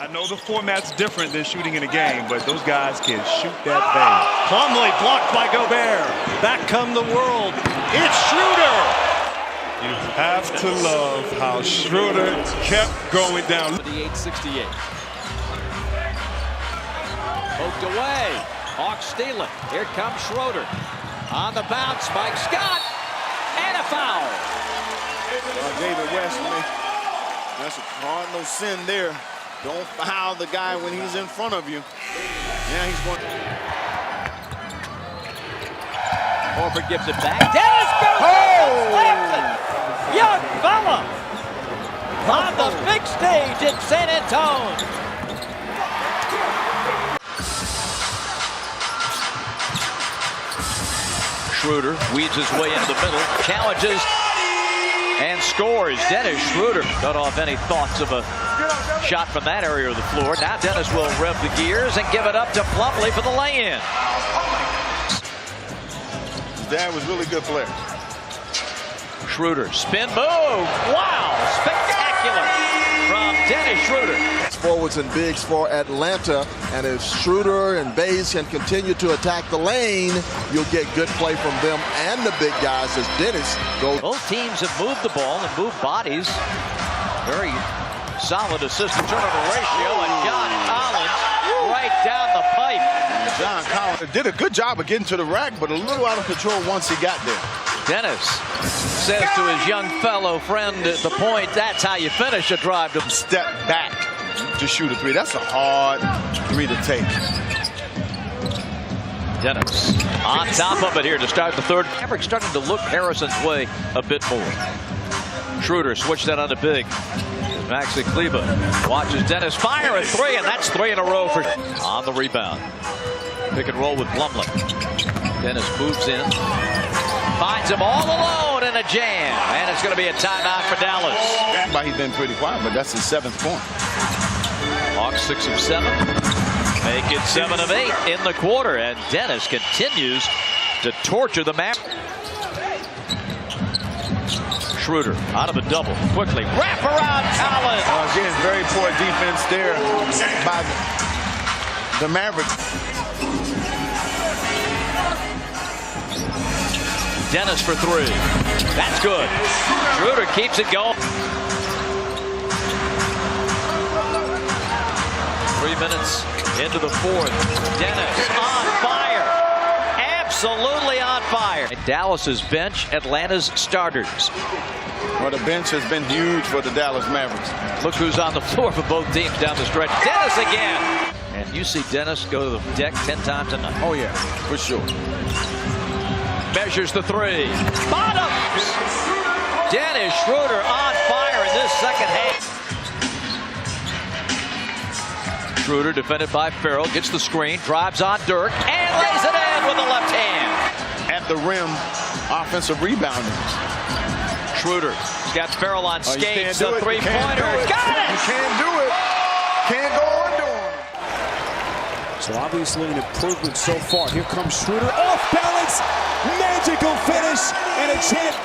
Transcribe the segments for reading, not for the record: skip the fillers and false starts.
I know the format's different than shooting in a game, but those guys can shoot that thing. Plumlee blocked by Gobert. Back come the world. It's Schröder. You have to love how Schröder kept going down. The 868. Poked away. Hawks stealing. Here comes Schröder. On the bounce, Mike Scott. And a foul. David West, that's a cardinal sin there. Don't foul the guy when he's in front of you. Yeah, he's going. Horford gives it back. Dennis goes. Young fella on the big stage in San Antonio. Schröder weaves his way into the middle, challenges and scores. Dennis Schröder cut off any thoughts of a shot from that area of the floor. Now Dennis will rev the gears and give it up to Plumlee for the lay-in. His dad was a really good player. Schröder, spin move. Wow, spectacular from Dennis Schröder. Forwards and bigs for Atlanta, and if Schröder and Bays can continue to attack the lane, you'll get good play from them and the big guys as Dennis goes. Both teams have moved the ball and moved bodies. Very solid assist-to-turnover ratio, and John Collins right down the pipe. John Collins did a good job of getting to the rack, but a little out of control once he got there. Dennis says to his young fellow friend at the point, that's how you finish a drive. To step back to shoot a three. That's a hard three to take. Dennis on top of it here to start the third. Mavericks starting to look Harrison's way a bit more. Schröder switched that on to big. Maxi Kleber watches Dennis fire a three, and that's three in a row for on the rebound. Pick and roll with Plumlee. Dennis moves in, finds him all alone in a jam, and it's going to be a timeout for Dallas. He's been pretty quiet, but that's his 7th point. Hawks 6 of 7, make it 7 of 8 in the quarter, and Dennis continues to torture the map. Schröder out of the double, quickly wrap around Collins. Again, very poor defense there by the Mavericks. Dennis for three. That's good. Schröder keeps it going. 3 minutes into the fourth. Dennis on fire. Absolutely on fire. Dallas's bench, Atlanta's starters. Well, the bench has been huge for the Dallas Mavericks. Look who's on the floor for both teams down the stretch. Dennis again. And you see Dennis go to the deck 10 times a night. Oh, yeah, for sure. Measures the three. Bottoms! Dennis Schröder on fire in this second half. Schröder defended by Farrell, gets the screen, drives on Dirk, and lays it in with the left hand. At the rim, offensive rebounding. Schröder's got Farrell on skates, the a three-pointer. Got it! You can't do it. Can't go under him. So obviously an improvement so far. Here comes Schröder, off balance, magical finish, and a chance.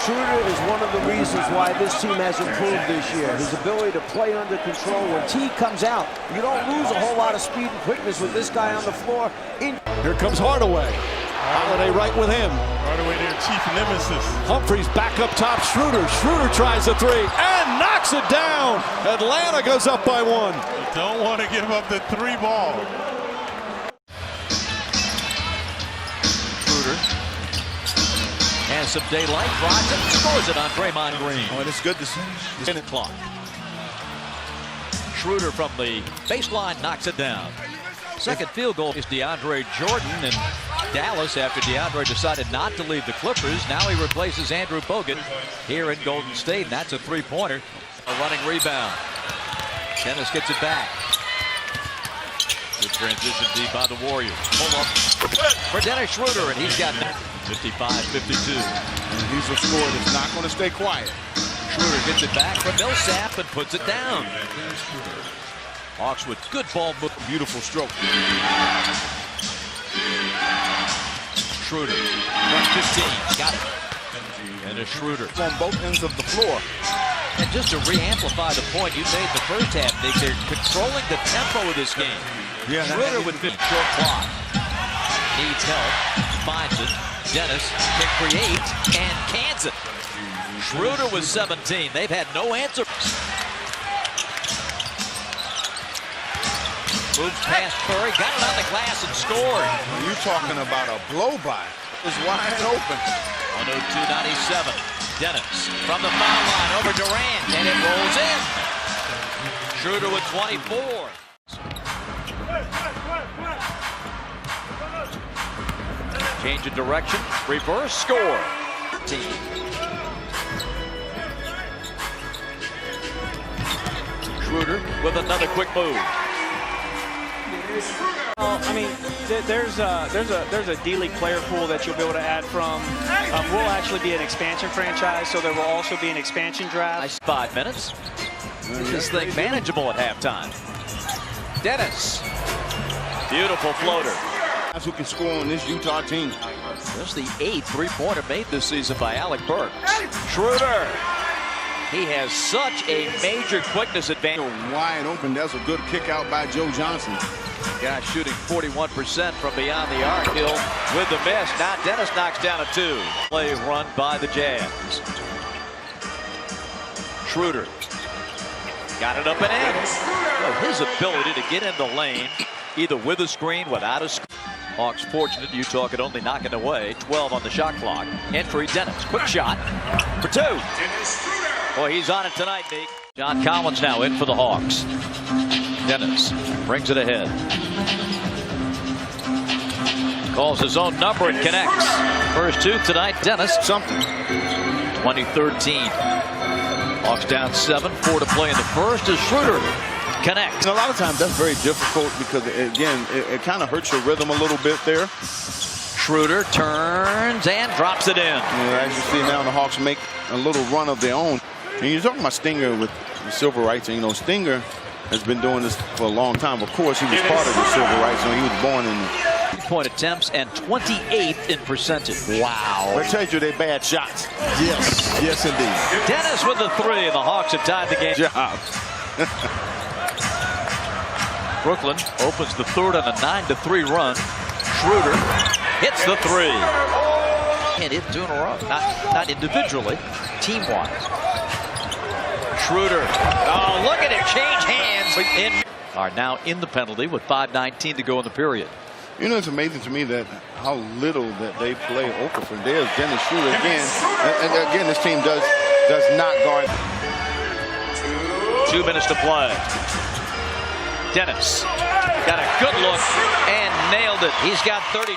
Schröder is one of the reasons why this team has improved this year. His ability to play under control. When T comes out, you don't lose a whole lot of speed and quickness with this guy on the floor. Here comes Hardaway. Holiday right with him. Hardaway their chief nemesis. Humphries back up top. Schröder. Schröder tries the three and knocks it down. Atlanta goes up by one. You don't want to give up the three ball. Has some daylight, drives it, scores it on Draymond Green. Oh, and it's good to see. Minute clock. Schröder from the baseline knocks it down. Second field goal is DeAndre Jordan, and Dallas, after DeAndre decided not to leave the Clippers, now he replaces Andrew Bogut here in Golden State, and that's a three-pointer. A running rebound. Dennis gets it back. Good transition deep by the Warriors. Pull up for Dennis Schröder, and he's got 55-52. He's a scorer that's not going to stay quiet. Schröder gets it back from Millsap and puts it down. Hawks with good ball move. Beautiful stroke. Schröder from 15. Got it. And a Schröder. On both ends of the floor. And just to re-amplify the point you made in the first half, Nick, they're controlling the tempo of this game. Yeah, Schröder with 50 short clock. Needs help, finds it. Dennis can create and cans it. Schröder was 17. They've had no answer. Moves past Curry, got it on the glass and scored. You're talking about a blow-by. It was wide open. 102-97. Dennis from the foul line over Durant, and it rolls in. Schröder with 24. Change of direction, reverse score. Schröder with another quick move. I mean, there's a D-League player pool that you'll be able to add from. We'll actually be an expansion franchise, so there will also be an expansion draft. Nice 5 minutes. This thing manageable at halftime. Dennis. Beautiful floater. That's who can score on this Utah team. That's the 8th three-pointer made this season by Alec Burks. Schröder. He has such a major quickness advantage. Wide open. That's a good kick out by Joe Johnson. Guy shooting 41% from beyond the arc. Hill with the miss. Now Dennis knocks down a 2. Play run by the Jazz. Schröder got it up and in. Well, his ability to get in the lane, either with a screen, without a screen. Hawks fortunate. Utah could only knock it away. 12 on the shot clock. Entry Dennis. Quick shot for 2. Boy, he's on it tonight, Nick. John Collins now in for the Hawks. Dennis brings it ahead. Calls his own number and connects. First 2 tonight, Dennis. Something. 2013. Hawks down 7, 4 to play in the first as Schröder connects. And a lot of times that's very difficult because, again, it kind of hurts your rhythm a little bit there. Schröder turns and drops it in. Yeah, as you see now, the Hawks make a little run of their own. And you're talking about Stinger with the Silver Rights. And, you know, Stinger has been doing this for a long time. Of course, he was part of the Silver Rights. So he was born in 3-point attempts and 28th in percentage. Wow. That tells you they're bad shots. Yes, yes, indeed. Dennis with the 3, and the Hawks have tied the game. Job. Brooklyn opens the third on a 9-3 run. Schröder hits the 3. And hit 2 in a row. Not individually, team-wise. Schröder. Oh, look at it change hands. Are now in the penalty with 5:19 to go in the period. You know, it's amazing to me that how little that they play Okafor. There's Dennis Schröder again. And again, this team does not guard. 2 minutes to play. Dennis got a good look and nailed it. He's got 32.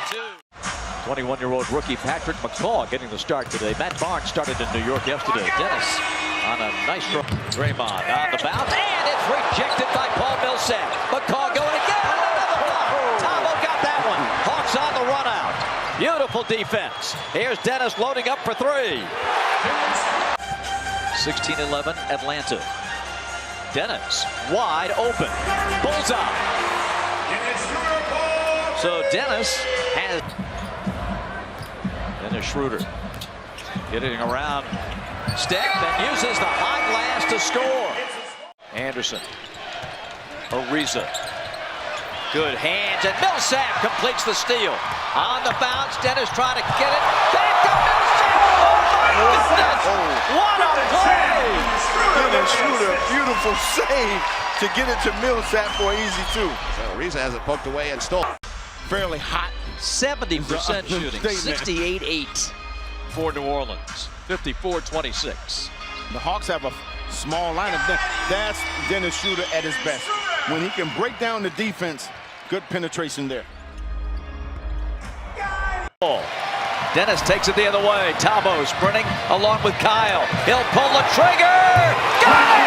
21-year-old rookie Patrick McCaw getting the start today. Matt Barnes started in New York yesterday. Dennis on a nice throw. Draymond on the bounce, and it's rejected by Paul Millsap. McCaw going again. Another block. Tabo got that one. Hawks on the run out. Beautiful defense. Here's Dennis loading up for 3. 16-11 Atlanta. Dennis wide open. Bullseye. So Dennis has. Dennis Schröder getting around. Step and uses the high glass to score. Anderson. Ariza. Good hands, and Millsap completes the steal. On the bounce, Dennis trying to get it. Back to Millsap! Oh my goodness! What a play! Dennis Schröder, beautiful save to get it to Millsap for easy 2. So Ariza has it poked away and stole. Fairly hot. 70% shooting. 68-8 for New Orleans. 54-26. The Hawks have a small lineup. That's Dennis Schröder at his best. When he can break down the defense, good penetration there. Dennis takes it the other way. Tabo sprinting along with Kyle. He'll pull the trigger. Got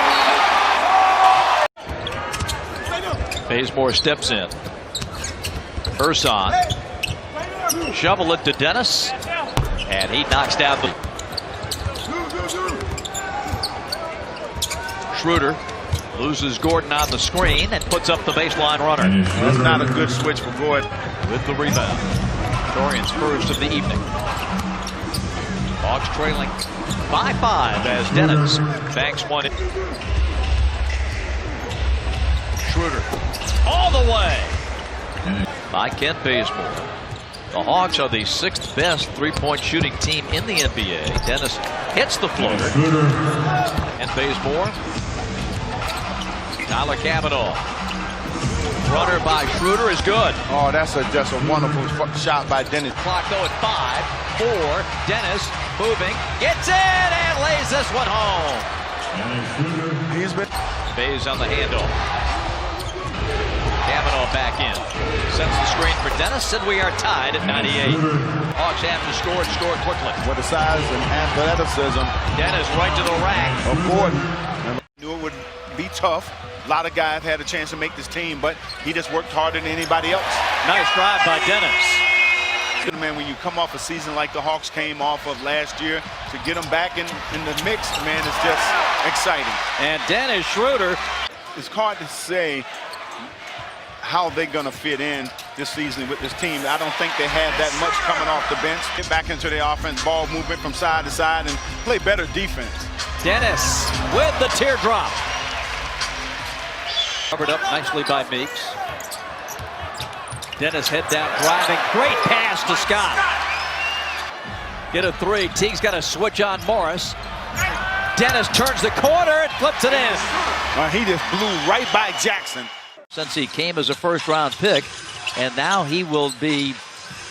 it! Bazemore steps in. Urson. Shovel it to Dennis. And he knocks down the... Schröder loses Gordon on the screen and puts up the baseline runner. That's not a good switch for Gordon. With the rebound. Dorian's first of the evening. Hawks trailing by 5 as Dennis banks one. Schröder all the way by Kent Bazemore. The Hawks are the 6th best three-point shooting team in the NBA. Dennis hits the floater. And Bazemore. Tyler Kavanaugh. Runner by Schröder is good. Oh, that's just a wonderful shot by Dennis. Clock though at 5, 4. Dennis moving, gets in and lays this one home. He's been Bays on the handoff. Kavanaugh back in. Sends the screen for Dennis, and we are tied at 98. Hawks have to score and score quickly. with the size and athleticism. Dennis right to the rack. Of course. Knew it would be tough. A lot of guys had a chance to make this team, but he just worked harder than anybody else. Nice drive by Dennis. Man, when you come off a season like the Hawks came off of last year, to get them back in the mix, man, it's just exciting. And Dennis Schröder. It's hard to say how they're going to fit in this season with this team. I don't think they have that much coming off the bench. Get back into their offense, ball movement from side to side, and play better defense. Dennis with the teardrop. Covered up nicely by Meeks. Dennis head down driving. Great pass to Scott. Get a 3. Teague's got to switch on Morris. Dennis turns the corner and flips it in. He just blew right by Jackson. Since he came as a first-round pick, and now he will be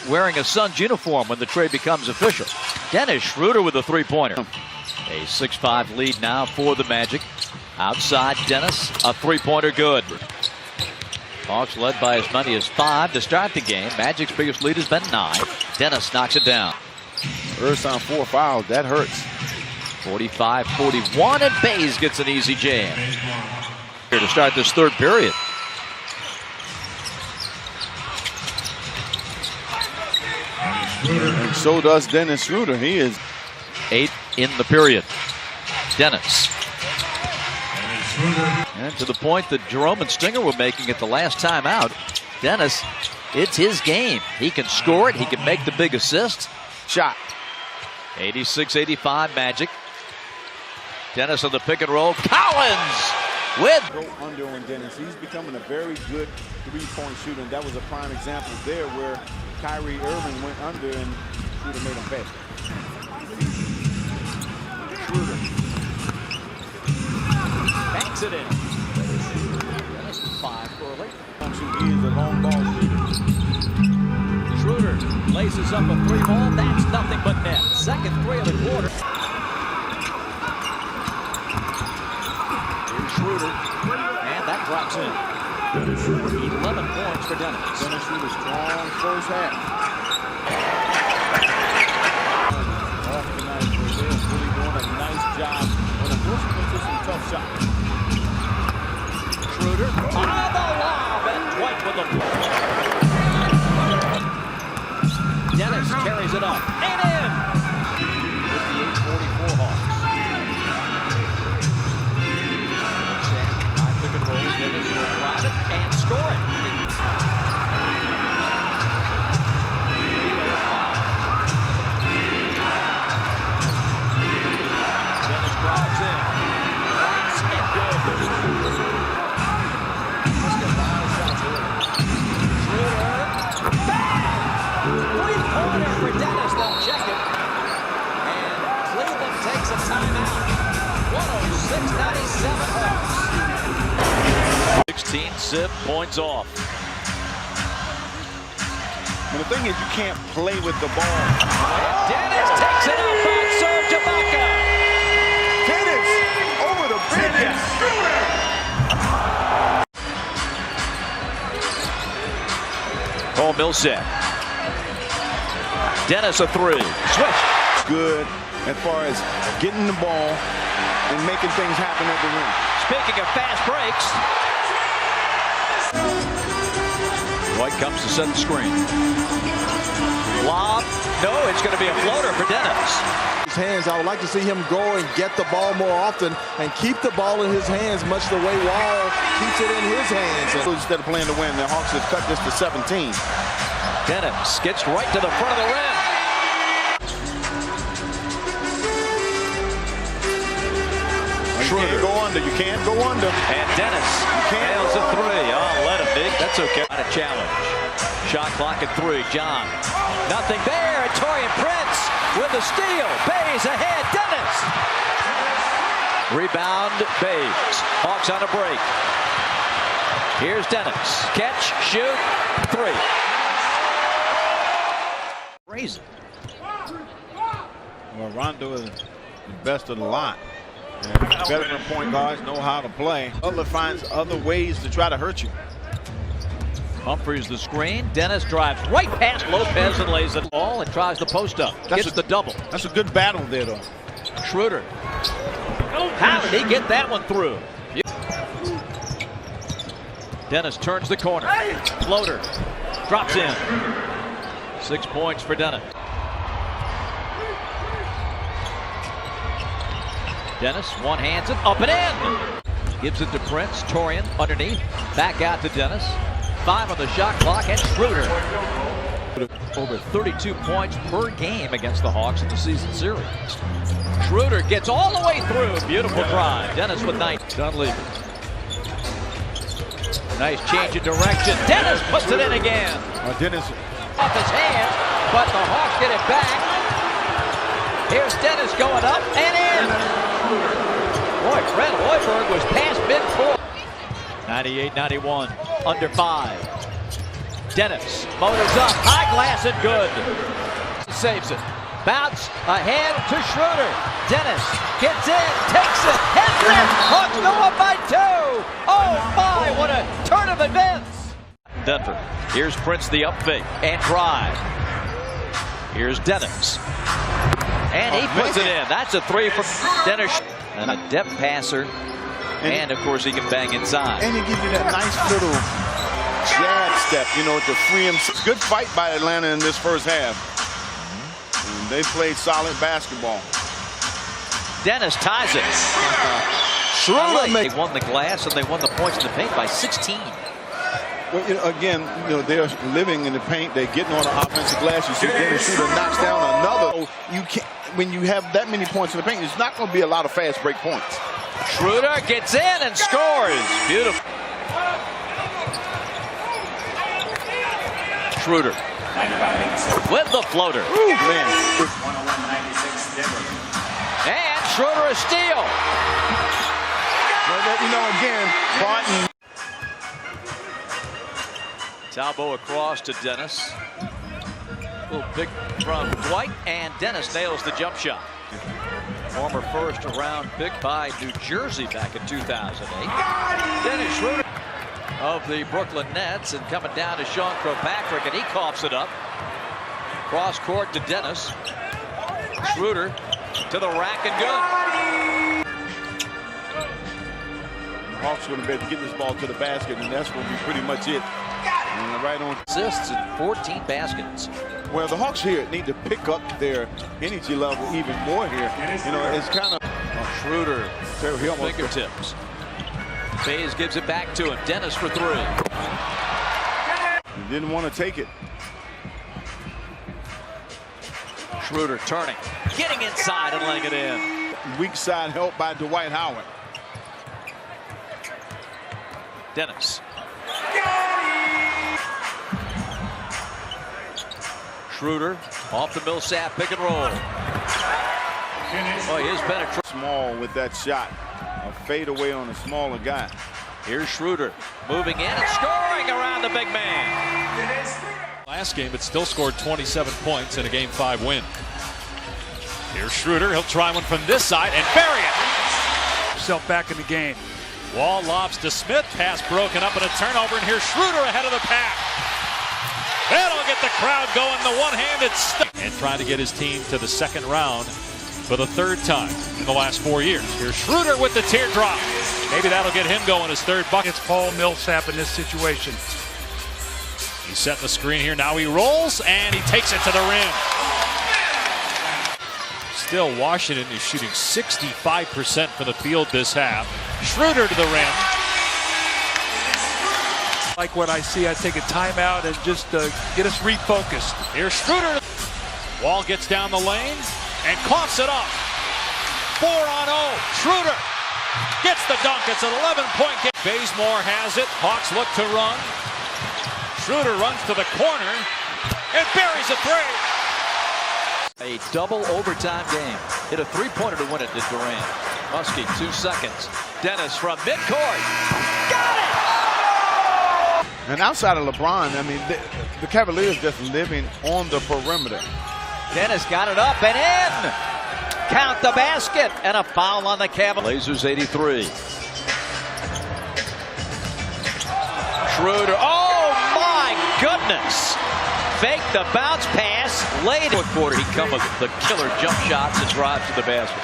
wearing a Suns uniform when the trade becomes official. Dennis Schröder with a three-pointer. A 6-5 lead now for the Magic. Outside Dennis, a three-pointer good. Hawks led by as many as 5 to start the game. Magic's biggest lead has been 9. Dennis knocks it down. First on 4 fouls, that hurts. 45-41, and Bays gets an easy jam. Here to start this third period. And so does Dennis Schröder. He is 8 in the period. Dennis. And to the point that Jerome and Stinger were making it the last time out, Dennis, it's his game. He can score it. He can make the big assist. shot. 86-85 Magic. Dennis on the pick and roll. Collins with. Go under on Dennis. He's becoming a very good three-point shooter. And that was a prime example there where Kyrie Irving went under and Schröder made him pay. Schröder banks it in. Dennis 5 early. He is a long ball shooter. Schröder laces up a 3-ball. That's nothing but net. Second 3 of the quarter. Here's Schröder. And that drops in. 11 points for Dennis. Dennis Schröder strong first half. Off the night, they're really doing a nice job on the first one to some tough shots. Schröder on the lob and Dwight with the block. Dennis carries it up and in. 58-44 Hawks. High pick and roll. Dennis will drive it and score it. Dennis drives in. Lights and good. Three-pointer for Dennis. They'll check it. And Cleveland takes a timeout. 106-97 Hawks. 16 zip points off. And the thing is, you can't play with the ball. Dennis takes it up on serve to Baca. Dennis over the big. Cole Millsap. Dennis a 3. Switch. Good as far as getting the ball and making things happen at the rim. Speaking of fast breaks. White comes to set the screen. Lob. No, it's going to be a floater for Dennis. His hands. I would like to see him go and get the ball more often and keep the ball in his hands, much the way Wall keeps it in his hands. Instead of playing to win, the Hawks have cut this to 17. Dennis gets right to the front of the rim. can't go under. You can't go under. And Dennis nails a three. Oh, let him dig. That's okay. Not a challenge. Shot clock at 3. John. Nothing there. And Torian Prince with the steal. Bays ahead. Dennis. Rebound. Bays. Hawks on a break. Here's Dennis. Catch, shoot, 3. Crazy. Well, Rondo is the best of the lot. And veteran point guards know how to play. Butler finds other ways to try to hurt you. Humphreys the screen. Dennis drives right past Lopez and lays it ball and tries the post up. Gets the double. That's a good battle there, though. Schröder. How did he get that one through? Dennis turns the corner. Floater. Drops in. 6 points for Dennis. Dennis one-hands it up and in. Gives it to Prince. Torian underneath. Back out to Dennis. 5 on the shot clock and Schröder. Over 32 points per game against the Hawks in the season series. Schröder gets all the way through. Beautiful drive. Dennis with 9. Dunleavy. Nice change of direction. Dennis puts it in again. Dennis off his hands, but the Hawks get it back. Here's Dennis going up and in. Boy, Fred Hoiberg was past midcourt. 98-91, under 5. Dennis motors up, high glass and good. Saves it. Bounce ahead to Schröder. Dennis gets in, takes it, hits it. Hawks go up by 2. Oh my, what a turn of events. Denver. Here's Prince, the up fake and drive. Here's Dennis. And he puts it in. That's a 3 from Dennis. And a depth passer. And of course he can bang inside. And he gives you that nice little jab step, you know, to free him. Good fight by Atlanta in this first half. And they played solid basketball. Dennis ties it. Schröder. They won the glass and they won the points in the paint by 16. Well, you know, again, you know, they're living in the paint. They're getting on the offensive glass. You see Dennis Schröder knocks down another. You can't, when you have that many points in the paint, it's not going to be a lot of fast break points. Schröder gets in and scores. Beautiful. Schröder with the floater. Ooh, man. 101-96 Denver. And Schröder a steal. Well, you know, again, Barton. Talbot across to Dennis. A little pick from Dwight, and Dennis nails the jump shot. Former first-round pick by New Jersey back in 2008. Dennis Schröder of the Brooklyn Nets, and coming down to Sean Kirkpatrick, and he coughs it up. Cross court to Dennis. Schröder to the rack and good. Hawks going to be able to get this ball to the basket, and that's going to be pretty much it. And right on. Assists and 14 baskets. Well, the Hawks here need to pick up their energy level even more here. You know, it's kind of Schröder fingertips. Bays gives it back to him. Dennis for 3. He didn't want to take it. Schröder turning, getting inside and letting it in. Weak side help by Dwight Howard. Dennis. Schröder off the Millsap pick and roll. Oh, his penetration. Small with that shot. A fade away on a smaller guy. Here's Schröder moving in and scoring around the big man. Last game, it still scored 27 points in a Game 5 win. Here's Schröder. He'll try one from this side and bury it. Himself back in the game. Wall lobs to Smith. Pass broken up and a turnover. And here's Schröder ahead of the pack. That'll get the crowd going. The one-handed stuff. And trying to get his team to the second round for the 3rd time in the last 4 years. Here's Schröder with the teardrop. Maybe that'll get him going his 3rd bucket. It's Paul Millsap in this situation. He's setting the screen here. Now he rolls and he takes it to the rim. Still, Washington is shooting 65% from the field this half. Schröder to the rim. Like what I see, I take a timeout and just get us refocused. Here's Schröder. Wall gets down the lane and coughs it up. 4-on-0. Schröder Gets the dunk. It's an 11-point game. Bazemore has it. Hawks look to run. Schröder runs to the corner and buries a three. A double overtime game. Hit a three-pointer to win it to Durant. Muskie, 2 seconds. Dennis from midcourt. Got it! And outside of LeBron, I mean, the Cavaliers just living on the perimeter. Dennis got it up and in. Count the basket. And a foul on the Cavaliers. Blazers 83. Schröder. Oh, my goodness. Fake the bounce pass. Late fourth quarter, he come with the killer jump shots and drives to the basket.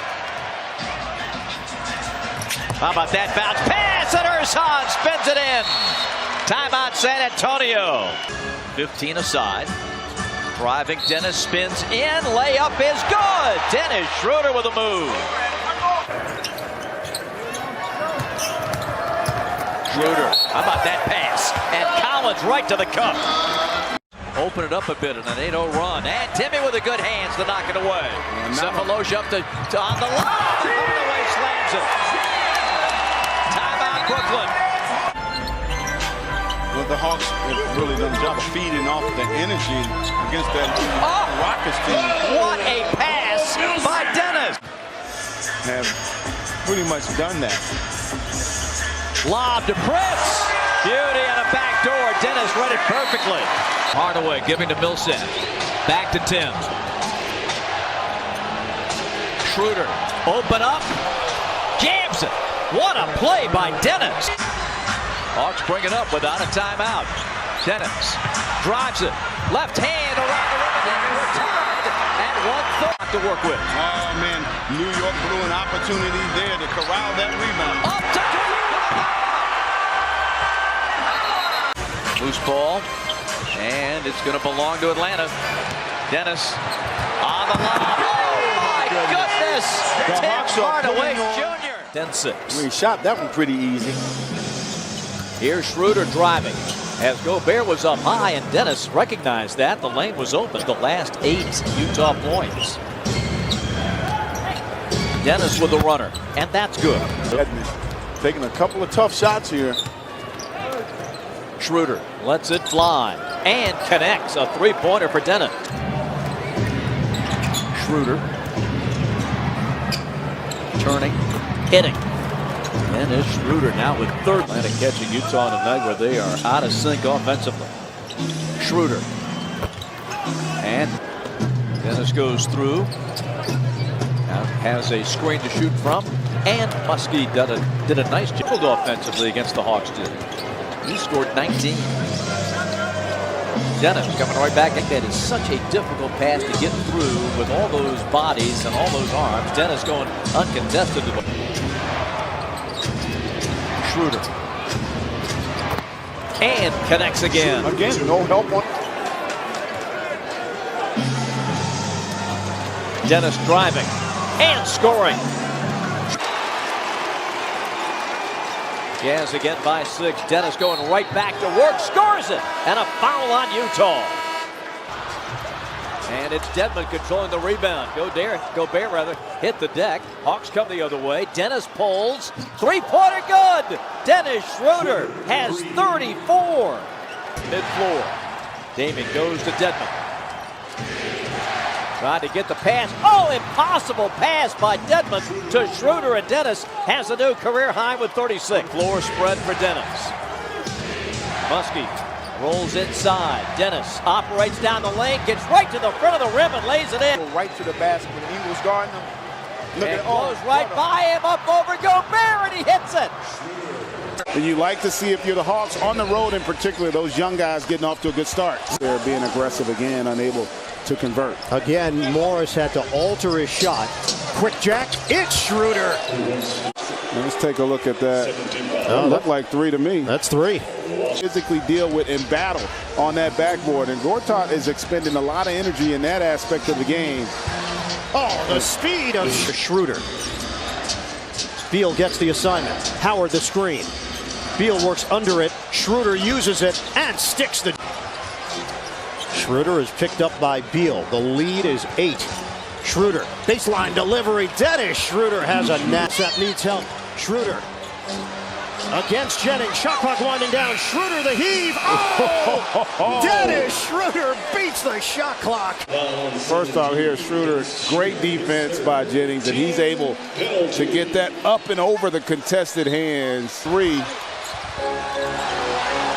How about that bounce pass? And Ersan spins it in. Timeout San Antonio. 15 aside. Driving, Dennis spins in. Layup is good. Dennis Schröder with a move. Schröder, how about that pass? And Collins right to the cup. Open it up a bit in an 8-0 run. And Timmy with a good hands to knock it away. Cephalosha up to on the line. Hardaway slams it. Timeout Brooklyn. Well, the Hawks have really done a job of feeding off the energy against that Rockets team. What a pass by Dennis. Have pretty much done that. Lob to Prince. Beauty and a back door. Dennis read it perfectly. Hardaway giving to Millsap. Back to Tim. Schröder open up. Jams it. What a play by Dennis. Hawks bring it up without a timeout. Dennis drives it. Left hand around the rim. We're tied at 1-3 to work with. Oh, man. New York blew an opportunity there to corral that rebound. Up to loose ball. And it's going to belong to Atlanta. Dennis on the line. Oh, my goodness. Tim Hardaway Jr. 10-6. He shot that one pretty easy. Here's Schröder driving. As Gobert was up high, and Dennis recognized that. The lane was open. The last 8 Utah points. Dennis with the runner, and that's good. Taking a couple of tough shots here. Schröder lets it fly and connects a three-pointer for Dennis. Schröder turning, hitting. And is Schröder now with third. Atlanta catching Utah tonight where they are out of sync offensively. Schröder. And Dennis goes through. Now has a screen to shoot from. And Muskie did a nice job offensively against the Hawks too. He scored 19. Dennis coming right back. That is such a difficult pass to get through with all those bodies and all those arms. Dennis going uncontested to the Schröder. And connects again. Again, no help on. Dennis driving and scoring. Jazz again by 6. Dennis going right back to work, scores it, and a foul on Utah. And it's Dedmon controlling the rebound. Gobert hit the deck. Hawks come the other way. Dennis pulls. Three-pointer good. Dennis Schröder has 34. Mid-floor. Damian goes to Dedmon. Trying to get the pass. Oh, impossible pass by Dedmon to Schröder, and Dennis has a new career high with 36. Floor spread for Dennis. Muskie rolls inside. Dennis operates down the lane, gets right to the front of the rim and lays it in. Right to the basket. Ingles guarding him. And goes right by him, up over Gobert, and he hits it. And you like to see, if you're the Hawks on the road in particular, those young guys getting off to a good start. They're being aggressive again, unable to convert. Again, Morris had to alter his shot. Quick jack, it's Schröder. Let's take a look at that. Looked like 3 to me. That's 3. Physically deal with in battle on that backboard, and Gortat is expending a lot of energy in that aspect of the game. Oh, the speed of Schröder. Beal gets the assignment. Howard the screen. Beal works under it. Schröder uses it and sticks the... Schröder is picked up by Beal. The lead is 8. Schröder, baseline delivery. Dennis Schröder has a net that needs help. Schroeder against Jennings. Shot clock winding down. Schroeder the heave. Oh! Dennis Schroeder beats the shot clock. First off here, Schroeder, great defense by Jennings, and he's able to get that up and over the contested hands. 3.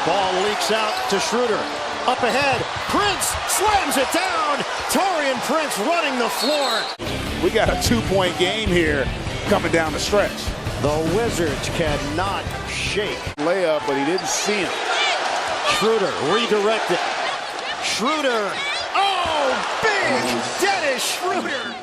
Ball leaks out to Schroeder. Up ahead, Prince slams it down. Taurean Prince running the floor. We got a 2-point game here coming down the stretch. The Wizards cannot shake. Layup, but he didn't see him. Schroeder redirected. Schroeder. Oh, big Dennis Schroeder.